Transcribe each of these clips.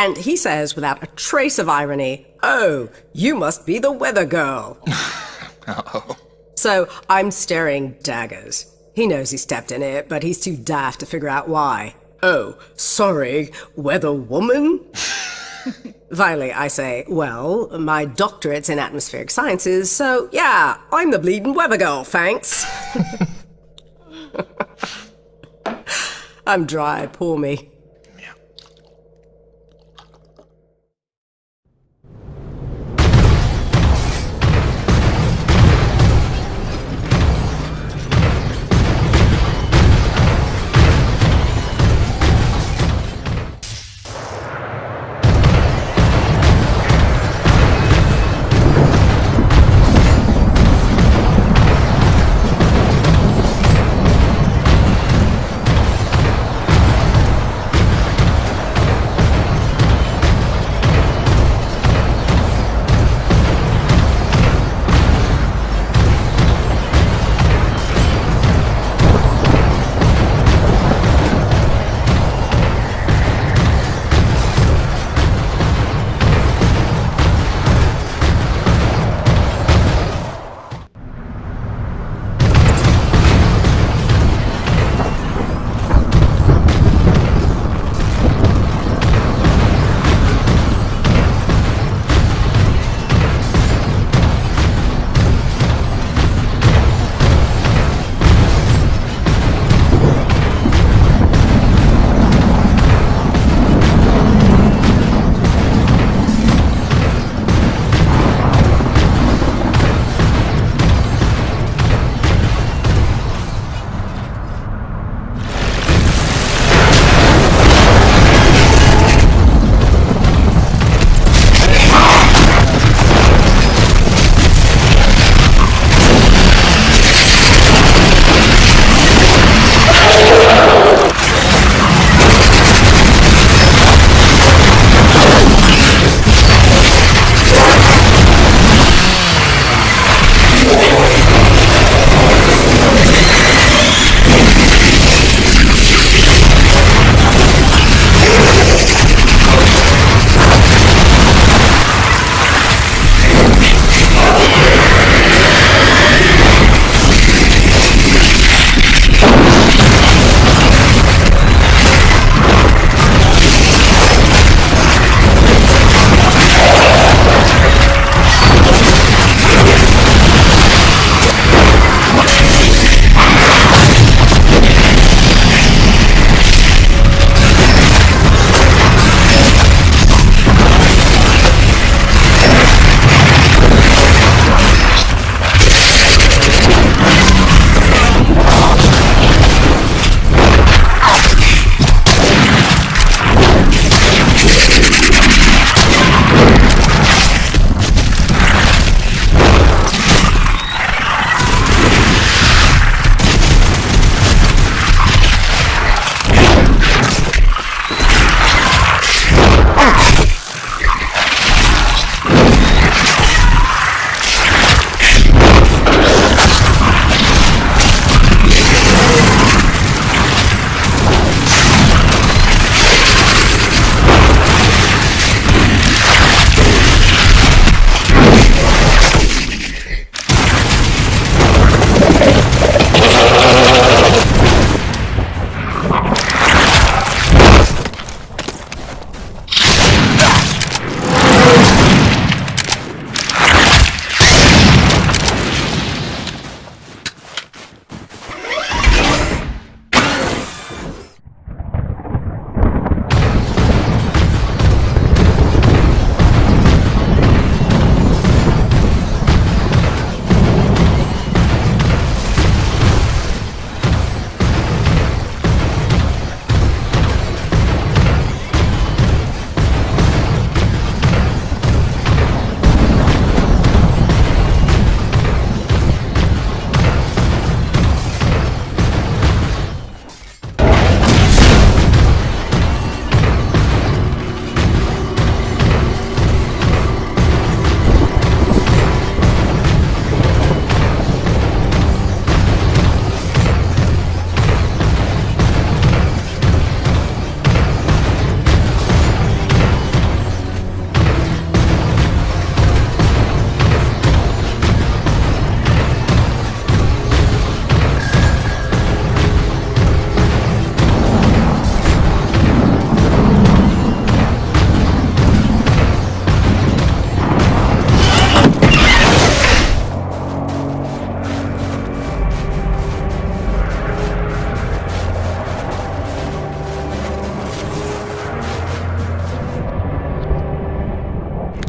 And he says, without a trace of irony, "Oh, you must be the weather girl." Oh. So I'm staring daggers. He knows he stepped in it, but he's too daft to figure out why. "Oh, sorry, weather woman?" Finally, I say, "Well, my doctorate's in atmospheric sciences, so yeah, I'm the bleeding weather girl, thanks." I'm dry, poor me.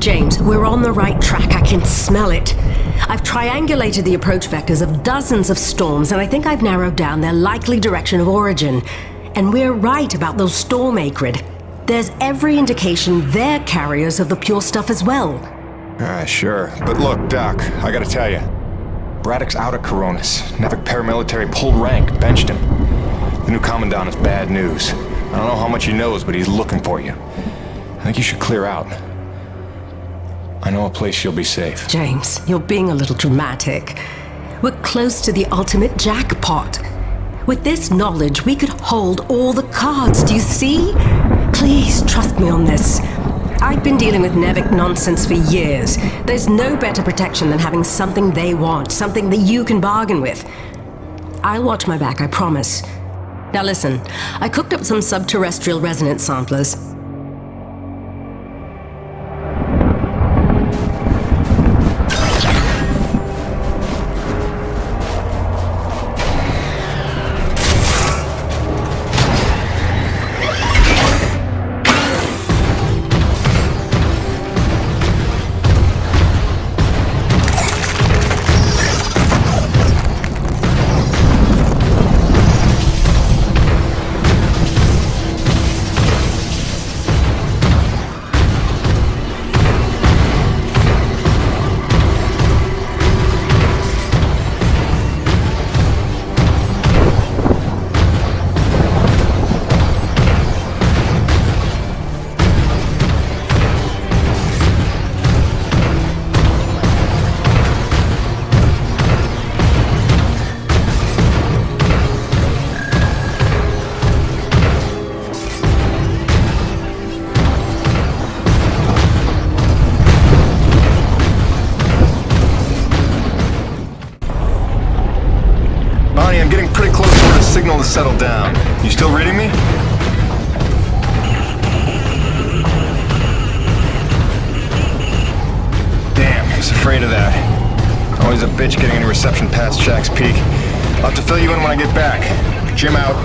James, we're on the right track. I can smell it. I've triangulated the approach vectors of dozens of storms, and I think I've narrowed down their likely direction of origin. And we're right about those storm acrid. There's every indication they're carriers of the pure stuff as well. Sure. But look, Doc, I gotta tell you. Braddock's out of Coronis. Nevik paramilitary pulled rank, benched him. The new commandant is bad news. I don't know how much he knows, but he's looking for you. I think you should clear out. I know a place you'll be safe. James, you're being a little dramatic. We're close to the ultimate jackpot. With this knowledge, we could hold all the cards, do you see? Please, trust me on this. I've been dealing with Nevik nonsense for years. There's no better protection than having something they want, something that you can bargain with. I'll watch my back, I promise. Now listen, I cooked up some subterrestrial resonance samplers. I'm getting pretty close for the signal to settle down. You still reading me? Damn, I was afraid of that. Always a bitch getting any reception past Shack's Peak. I'll have to fill you in when I get back. Jim out.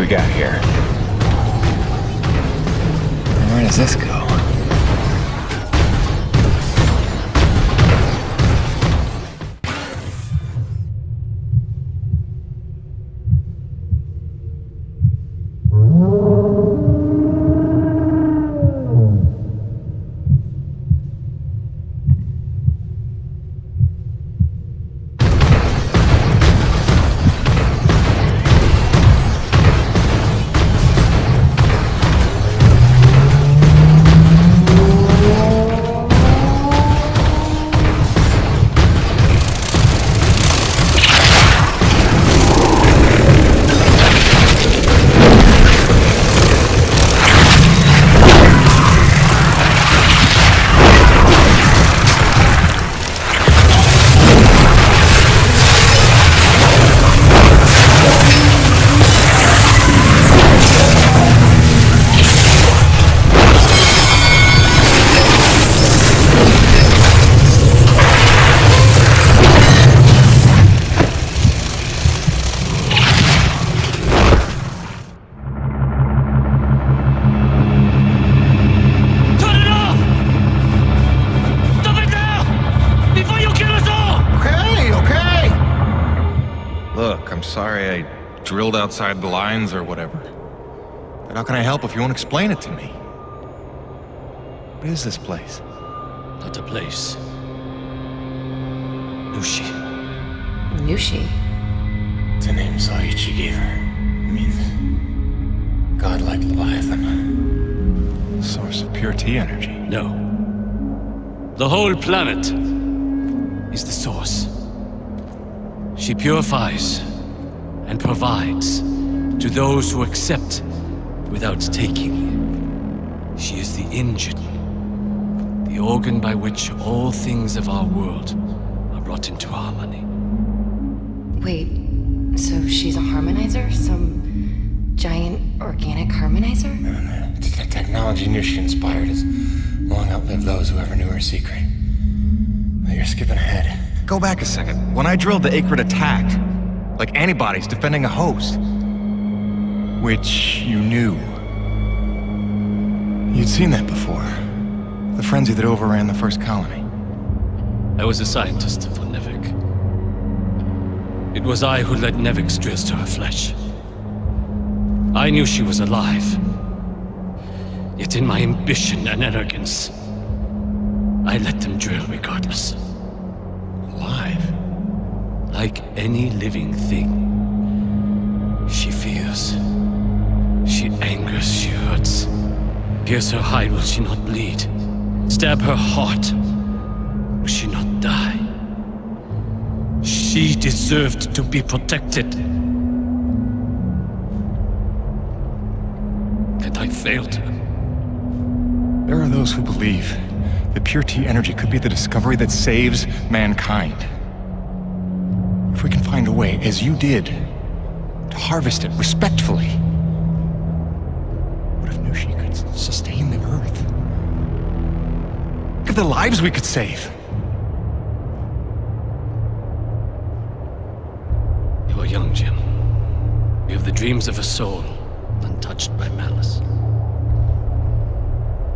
we got here? Where does this go? Sorry I drilled outside the lines or whatever. But how can I help if you won't explain it to me? What is this place? Not a place. Nushi. Nushi? It's a name Saichi gave her. It means godlike Leviathan. Source of pure T energy. No. The whole planet is the source. She purifies and provides to those who accept without taking. She is the engine, the organ by which all things of our world are brought into harmony. Wait, so she's a harmonizer? Some giant organic harmonizer? The technology Nushi inspired has long outlived those who ever knew her secret. But you're skipping ahead. Go back a second. When I drilled, the Acrid attacked. Like antibodies defending a host. Which you knew. You'd seen that before. The frenzy that overran the first colony. I was a scientist for Nevik. It was I who led Nevik's drills to her flesh. I knew she was alive. Yet in my ambition and arrogance, I let them drill regardless. Alive? Like any living thing. She fears. She angers, she hurts. Pierce her hide, will she not bleed? Stab her heart, will she not die? She deserved to be protected. And I failed her. There are those who believe that pure T energy could be the discovery that saves mankind. If we can find a way, as you did, to harvest it respectfully. What if Nushi could sustain the Earth? Look at the lives we could save. You are young, Jim. You have the dreams of a soul, untouched by malice.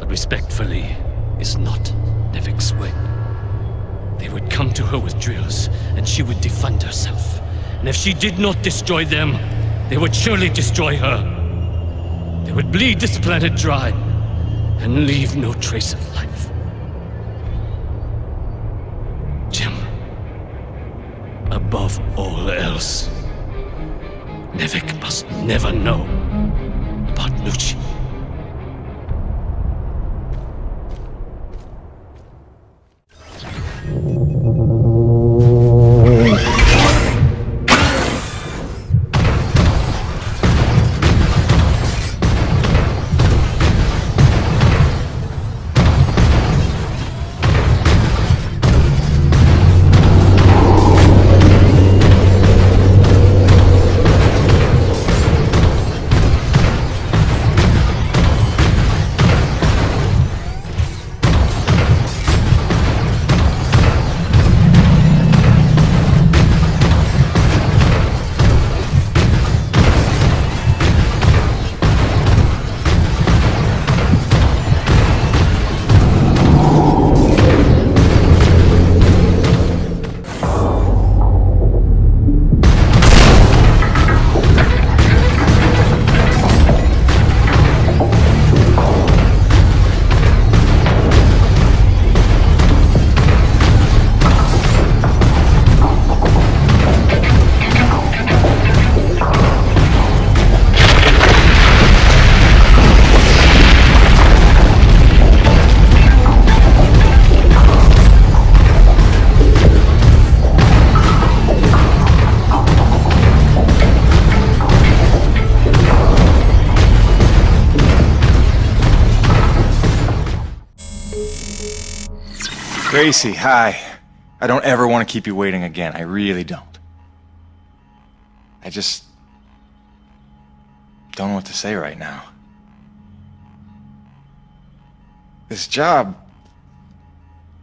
But respectfully is not Nevik's way. They would come to her with drills, and she would defend herself. And if she did not destroy them, they would surely destroy her. They would bleed this planet dry, and leave no trace of life. Jim, above all else, Nevik must never know about Nushi. Gracie, hi. I don't ever want to keep you waiting again. I really don't. I just don't know what to say right now. This job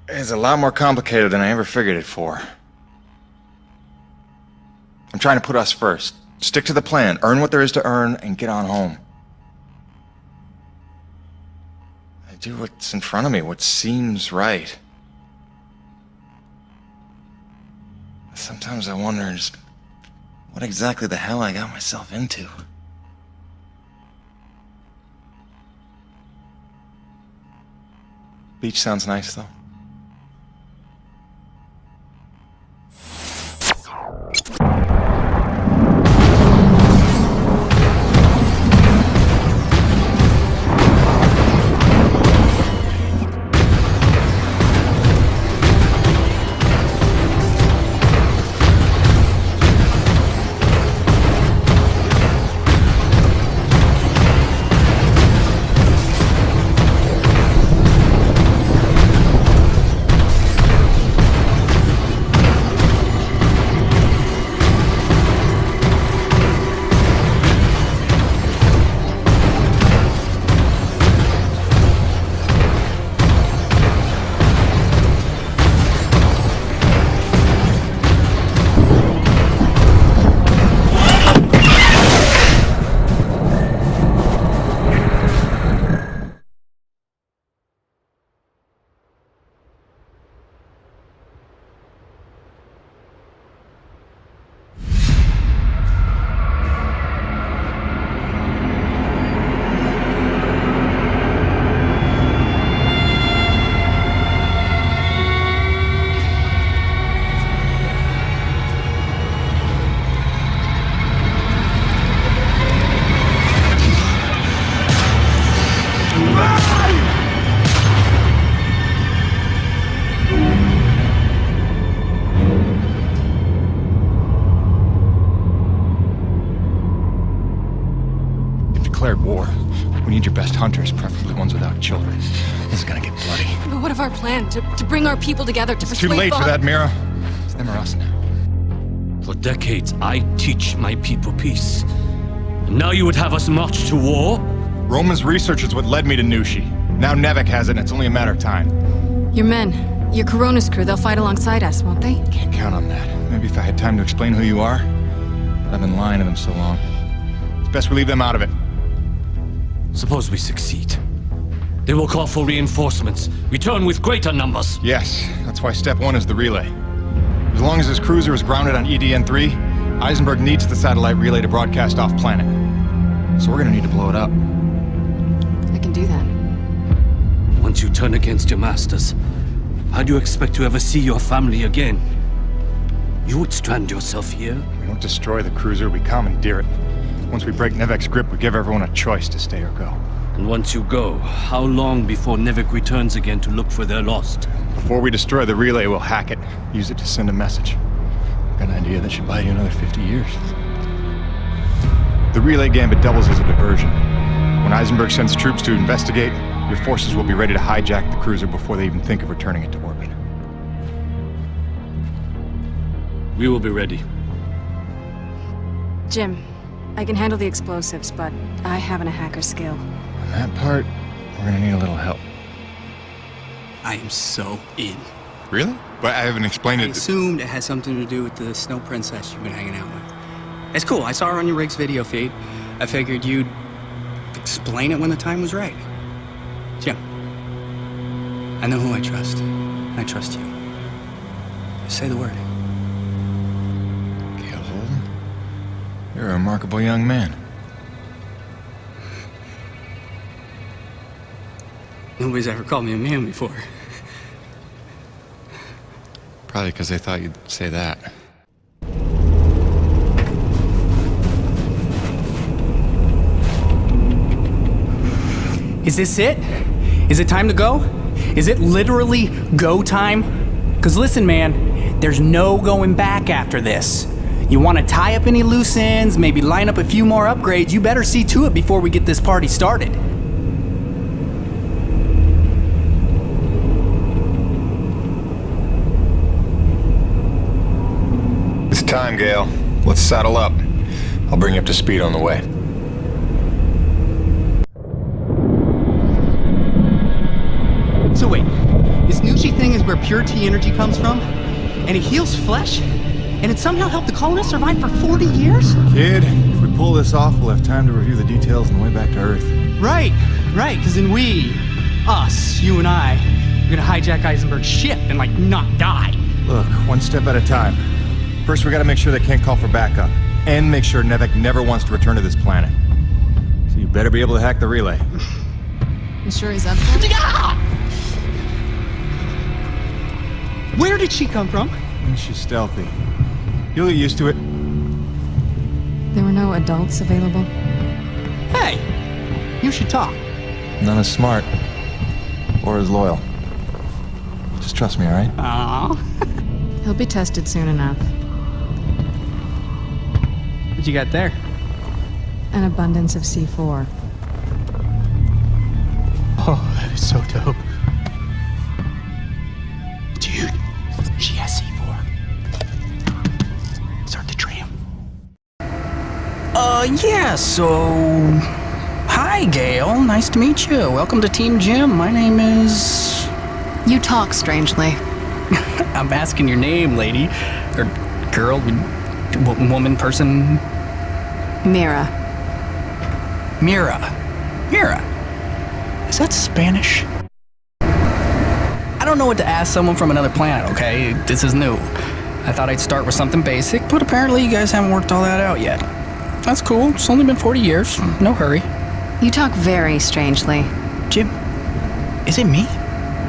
is a lot more complicated than I ever figured it for. I'm trying to put us first. Stick to the plan, earn what there is to earn, and get on home. I do what's in front of me, what seems right. Sometimes I wonder just what exactly the hell I got myself into. Beach sounds nice, though. War. We need your best hunters, preferably ones without children. This is gonna get bloody. But what of our plan? To bring our people together to persuade Too late Bob? for that, Mira. It's them or us now. For decades, I teach my people peace. And now you would have us march to war? Roman's research is what led me to Nushi. Now Nevek has it, and it's only a matter of time. Your men, your Corona's crew, they'll fight alongside us, won't they? Can't count on that. Maybe if I had time to explain who you are. But I've been lying to them so long. It's best we leave them out of it. Suppose we succeed. They will call for reinforcements. Return with greater numbers. Yes, that's why step one is the relay. As long as his cruiser is grounded on E.D.N.III, Eisenberg needs the satellite relay to broadcast off planet. So we're gonna need to blow it up. I can do that. Once you turn against your masters, how do you expect to ever see your family again? You would strand yourself here? We don't destroy the cruiser, we commandeer it. Once we break Nevek's grip, we give everyone a choice to stay or go. And once you go, how long before Nevek returns again to look for their lost? Before we destroy the relay, we'll hack it, use it to send a message. Got an idea that should buy you another 50 years. The relay gambit doubles as a diversion. When Eisenberg sends troops to investigate, your forces will be ready to hijack the cruiser before they even think of returning it to orbit. We will be ready. Jim, I can handle the explosives, but I haven't a hacker's skill. On that part, we're gonna need a little help. I am so in. Really? But I haven't explained I it. assumed it has something to do with the snow princess you've been hanging out with. It's cool. I saw her on your Riggs video feed. I figured you'd explain it when the time was right. Jim, I know who I trust. I trust you. Just say the word. You're a remarkable young man. Nobody's ever called me a man before. Probably because they thought you'd say that. Is this it? Is it time to go? Is it literally go time? Because listen, man, there's no going back after this. You want to tie up any loose ends, maybe line up a few more upgrades, you better see to it before we get this party started. time, Gale. Let's saddle up. I'll bring you up to speed on the way. So wait, this Nushi thing is where pure T energy comes from? And it heals flesh? And it somehow helped the colonists survive for 40 years? Kid, if we pull this off, we'll have time to review the details on the way back to Earth. Right, because then us, you and I, we're gonna hijack Eisenberg's ship and, like, not die. Look, one step at a time. First, we gotta make sure they can't call for backup. And make sure Nevek never wants to return to this planet. So you better be able to hack the relay. You sure he's up for it? Where did she come from? And she's stealthy. You'll get used to it. There were no adults available. Hey, you should talk. None as smart. Or as loyal. Just trust me, alright? Aww. He'll be tested soon enough. What you got there? An abundance of C4. Oh, that is so dope. Dude, she has C4. Start the tram. Yeah, so... Hi, Gale. Nice to meet you. Welcome to Team Jim. My name is... You talk strangely. I'm asking your name, lady. Or girl, woman, person... Mira. Mira. Mira. Is that Spanish? I don't know what to ask someone from another planet, okay? This is new. I thought I'd start with something basic, but apparently you guys haven't worked all that out yet. That's cool. It's only been 40 years. No hurry. You talk very strangely. Jim, is it me?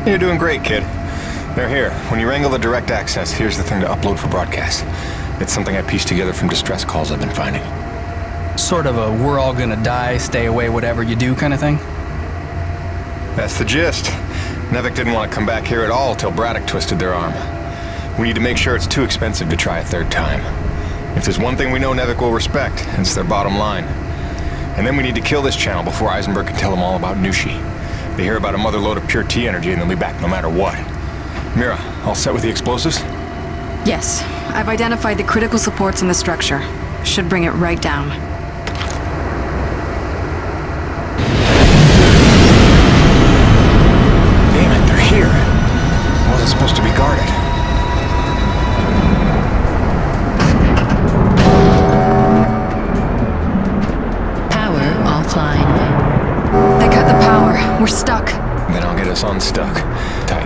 You're doing great, kid. They're here. When you wrangle the direct access, here's the thing to upload for broadcast. It's something I pieced together from distress calls I've been finding. Sort of a we're all gonna die, stay away, whatever you do kind of thing? That's the gist. Nevek didn't want to come back here at all till Braddock twisted their arm. We need to make sure it's too expensive to try a third time. If there's one thing we know Nevek will respect, it's their bottom line. And then we need to kill this channel before Eisenberg can tell them all about Nushi. They hear about a mother load of pure T energy and they'll be back no matter what. Mira, all set with the explosives? Yes, I've identified the critical supports in the structure. Should bring it right down. Damn it, they're here. It wasn't supposed to be guarded. Power offline. They cut the power. We're stuck. Then I'll get us unstuck. Tight.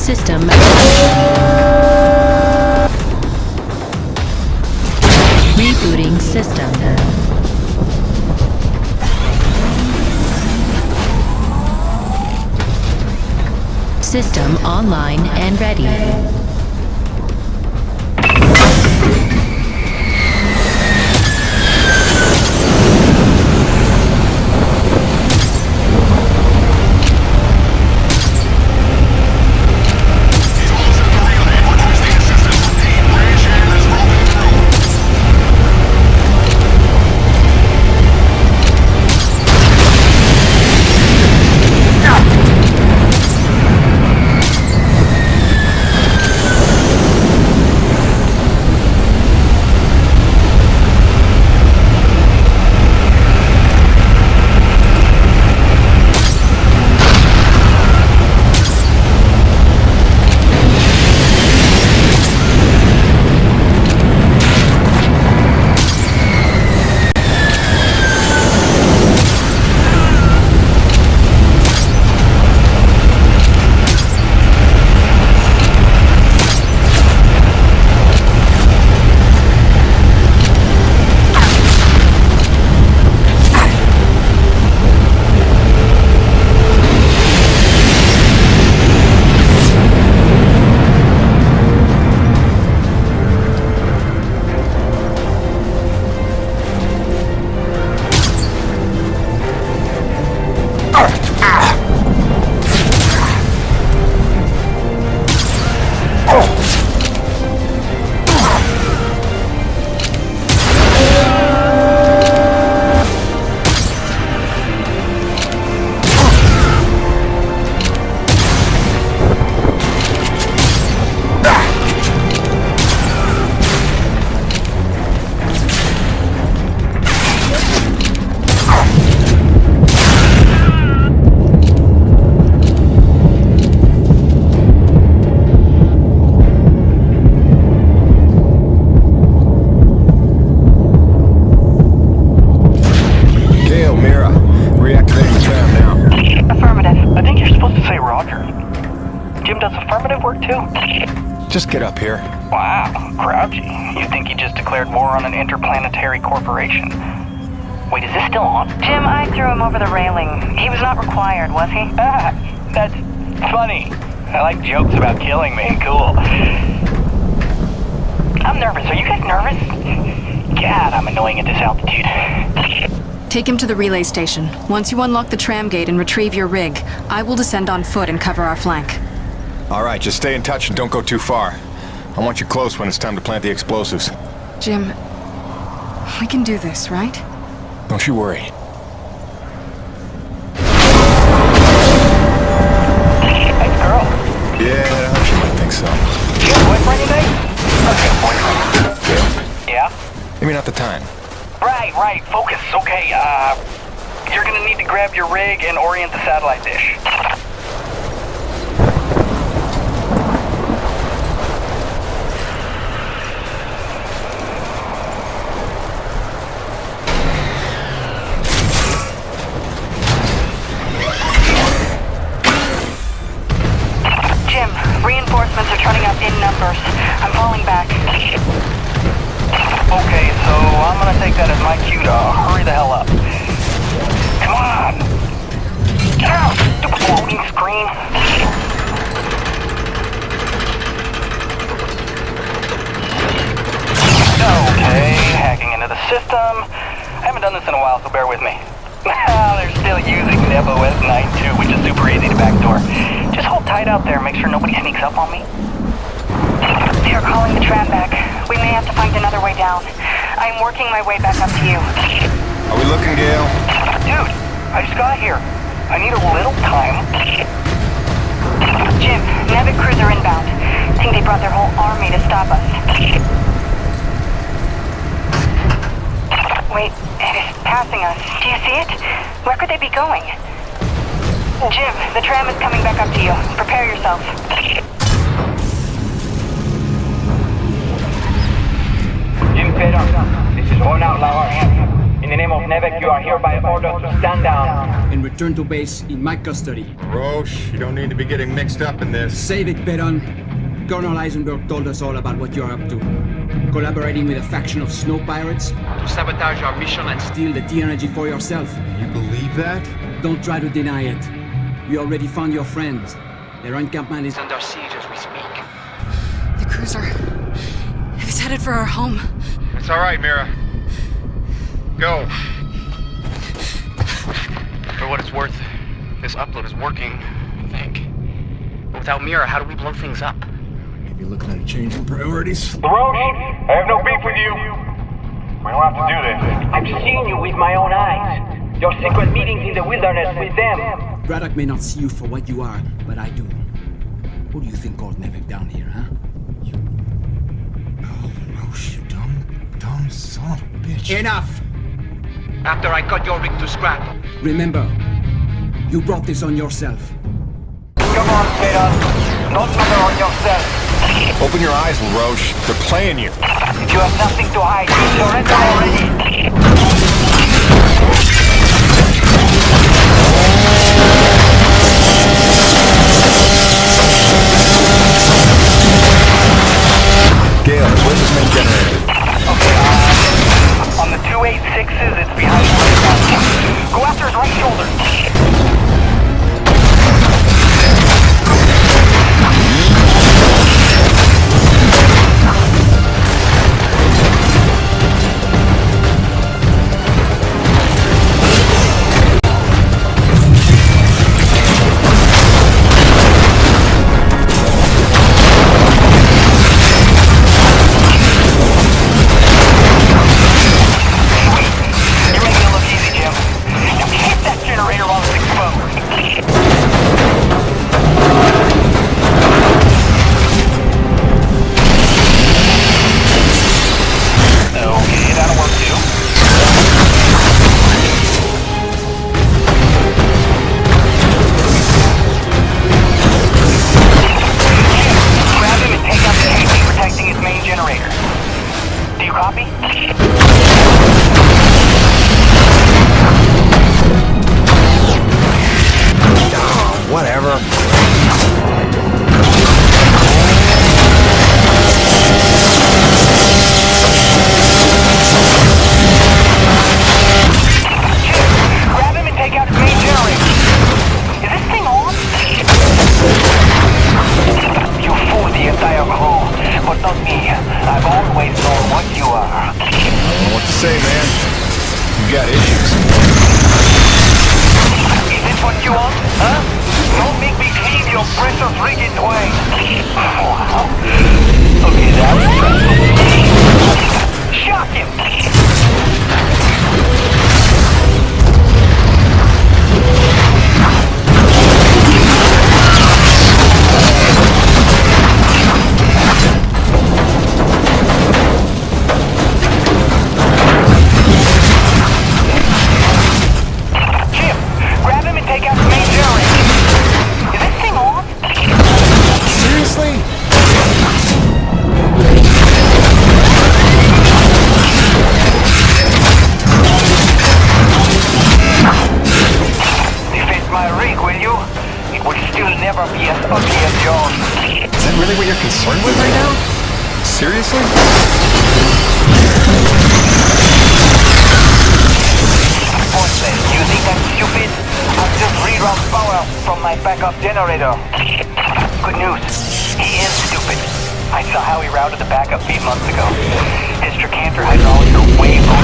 System. Rebooting system. System online and ready. Just get up here. Wow, grouchy. You think you just declared war on an interplanetary corporation. Wait, is this still on? Jim, I threw him over the railing. He was not required, was he? Ah, that's funny. I like jokes about killing me. Cool. I'm nervous. Are you guys nervous? God, I'm annoying at this altitude. Take him to the relay station. Once you unlock the tram gate and retrieve your rig, I will descend on foot and cover our flank. All right, just stay in touch and don't go too far. I want you close when it's time to plant the explosives. Jim, we can do this, right? Don't you worry. Hey, girl. Yeah, she might think so. You have a boyfriend today? Okay, boyfriend. Yeah? Maybe not the time. Right. Focus. Okay, you're gonna need to grab your rig and orient the satellite dish. Reinforcements are turning up in numbers. I'm falling back. Okay, so I'm gonna take that as my cue to hurry the hell up. Come on! Get out! Stupid loading screen! Okay, hacking into the system. I haven't done this in a while, so bear with me. They're still using NevOS 9.2, which is super easy to backdoor. Just hold tight out there, make sure nobody sneaks up on me. They are calling the tram back. We may have to find another way down. I'm working my way back up to you. Are we looking, Gale? Dude, I just got here. I need a little time. Jim, Navic cruiser inbound. Think they brought their whole army to stop us. Wait, it is passing us. Do you see it? Where could they be going? Jim, the tram is coming back up to you. Prepare yourself. Jim Fedon, this is Ron Outlaw. In the name of Nevek, you are hereby ordered to stand down. And return to base in my custody. Roche, you don't need to be getting mixed up in this. Save it, Pedon. Colonel Eisenberg told us all about what you're up to. Collaborating with a faction of snow pirates to sabotage our mission and steal the T-energy for yourself. You believe that? Don't try to deny it. You already found your friends. Their encampment is under siege as we speak. The cruiser is headed for our home. It's all right, Mira. Go. For what it's worth, this upload is working, I think. But without Mira, how do we blow things up? Maybe looking at a change in priorities. Roche, I have no beef with you. We don't have to do this. I've seen you with my own eyes. Your secret meetings in the wilderness with them. Braddock may not see you for what you are, but I do. Who do you think called Nevek down here, huh? Oh, Roche, you dumb son of a bitch. Enough! After I cut your rig to scrap, remember, you brought this on yourself. Come on, Fedon. Not matter on yourself. Open your eyes, LaRoche. They're playing you. You have nothing to hide. Surrender already. Gale, where's this main generator? Okay, on the 286s, it's behind the right. Go after his right shoulder. Generator. Good news. He is stupid. I saw how he routed the backup feed months ago. His trachanter hydraulics are way below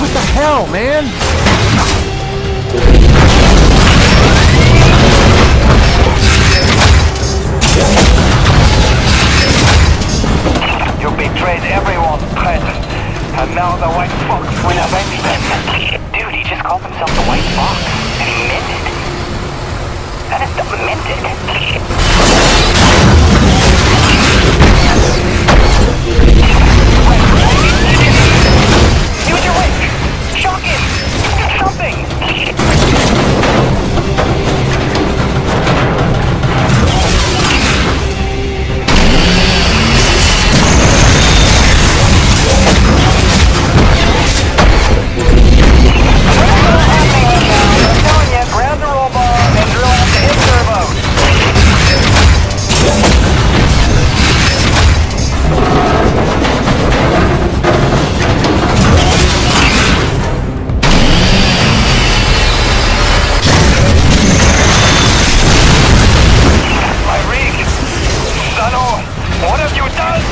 What the hell, man? You betrayed everyone present, and now the white fox will avenge them. Dude, he just called them dick. Use your weight! Shock him! Do something! Grab the roll bomb and drill out the hip servo. My rig! Sano, what have you done?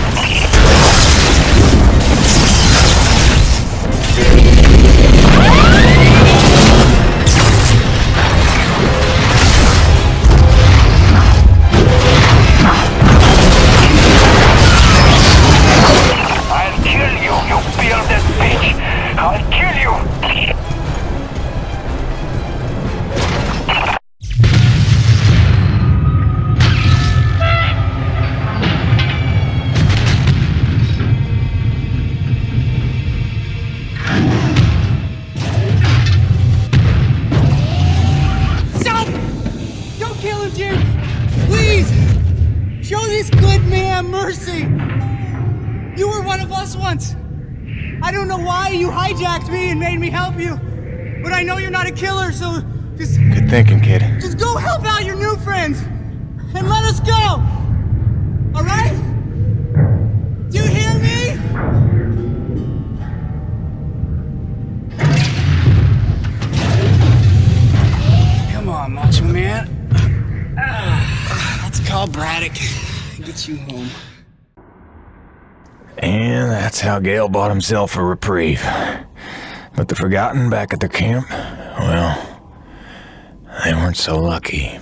I'll kill you, you bearded bitch! I'll kill you! Stop! Don't kill him, Jim! Please! Show this good man mercy! You were one of us once! I don't know why you hijacked me and made me help you, but I know you're not a killer, so just Good thinking, kid. just go help out your new friends! And let us go! Alright? Do you hear me? Come on, Macho Man. Let's call Braddock and get you home. And that's how Gale bought himself a reprieve. But the Forgotten back at their camp, well, they weren't so lucky.